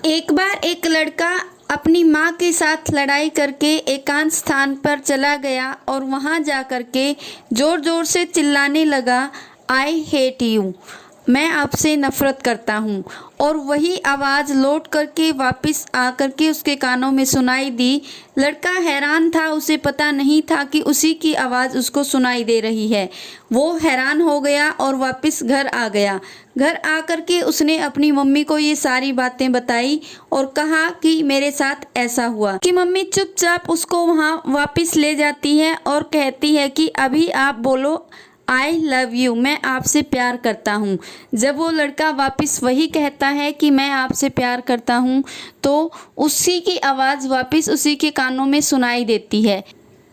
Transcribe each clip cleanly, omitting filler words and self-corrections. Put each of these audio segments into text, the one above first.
एक बार एक लड़का अपनी माँ के साथ लड़ाई करके एकांत स्थान पर चला गया और वहाँ जा कर के ज़ोर ज़ोर से चिल्लाने लगा, आई हेट यू, मैं आपसे नफ़रत करता हूँ। और वही आवाज़ लौट करके वापस आ करके उसके कानों में सुनाई दी। लड़का हैरान था, उसे पता नहीं था कि उसी की आवाज़ उसको सुनाई दे रही है। वो हैरान हो गया और वापस घर आ गया। घर आ करके उसने अपनी मम्मी को ये सारी बातें बताई और कहा कि मेरे साथ ऐसा हुआ। कि मम्मी चुपचाप उसको वहाँ वापस ले जाती है और कहती है कि अभी आप बोलो आई लव यू, मैं आपसे प्यार करता हूँ। जब वो लड़का वापस वही कहता है कि मैं आपसे प्यार करता हूँ, तो उसी की आवाज़ वापस उसी के कानों में सुनाई देती है।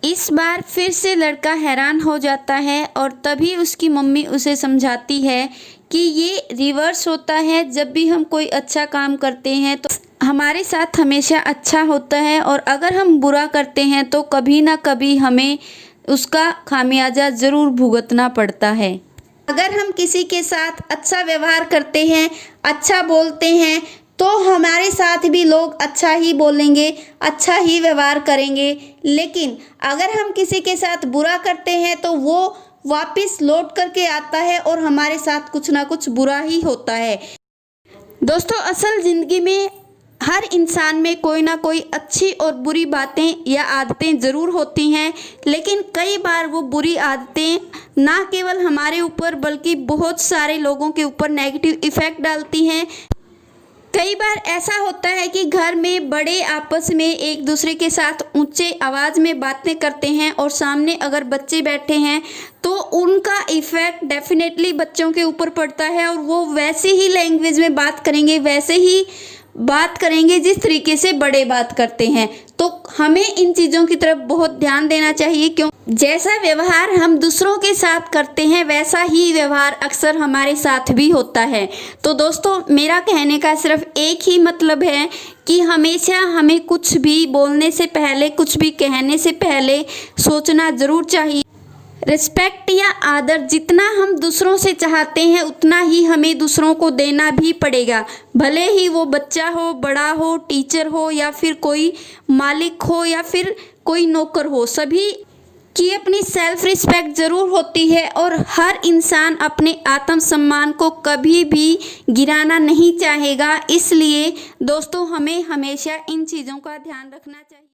इस बार फिर से लड़का हैरान हो जाता है और तभी उसकी मम्मी उसे समझाती है कि ये रिवर्स होता है। जब भी हम कोई अच्छा काम करते हैं तो हमारे साथ हमेशा अच्छा होता है, और अगर हम बुरा करते हैं तो कभी ना कभी हमें उसका खामियाजा ज़रूर भुगतना पड़ता है। अगर हम किसी के साथ अच्छा व्यवहार करते हैं, अच्छा बोलते हैं, तो हमारे साथ भी लोग अच्छा ही बोलेंगे, अच्छा ही व्यवहार करेंगे। लेकिन अगर हम किसी के साथ बुरा करते हैं तो वो वापस लौट करके आता है और हमारे साथ कुछ ना कुछ बुरा ही होता है। दोस्तों, असल ज़िंदगी में हर इंसान में कोई ना कोई अच्छी और बुरी बातें या आदतें ज़रूर होती हैं, लेकिन कई बार वो बुरी आदतें ना केवल हमारे ऊपर बल्कि बहुत सारे लोगों के ऊपर नेगेटिव इफ़ेक्ट डालती हैं। कई बार ऐसा होता है कि घर में बड़े आपस में एक दूसरे के साथ ऊंचे आवाज़ में बातें करते हैं और सामने अगर बच्चे बैठे हैं तो उनका इफ़ेक्ट डेफिनेटली बच्चों के ऊपर पड़ता है, और वो वैसे ही लैंग्वेज में बात करेंगे, वैसे ही बात करेंगे जिस तरीके से बड़े बात करते हैं। तो हमें इन चीज़ों की तरफ बहुत ध्यान देना चाहिए, क्यों जैसा व्यवहार हम दूसरों के साथ करते हैं वैसा ही व्यवहार अक्सर हमारे साथ भी होता है। तो दोस्तों, मेरा कहने का सिर्फ एक ही मतलब है कि हमेशा हमें कुछ भी बोलने से पहले, कुछ भी कहने से पहले सोचना ज़रूर चाहिए। रिस्पेक्ट या आदर जितना हम दूसरों से चाहते हैं उतना ही हमें दूसरों को देना भी पड़ेगा। भले ही वो बच्चा हो, बड़ा हो, टीचर हो, या फिर कोई मालिक हो, या फिर कोई नौकर हो, सभी की अपनी सेल्फ रिस्पेक्ट ज़रूर होती है, और हर इंसान अपने आत्मसम्मान को कभी भी गिराना नहीं चाहेगा। इसलिए दोस्तों, हमें हमेशा इन चीज़ों का ध्यान रखना चाहिए।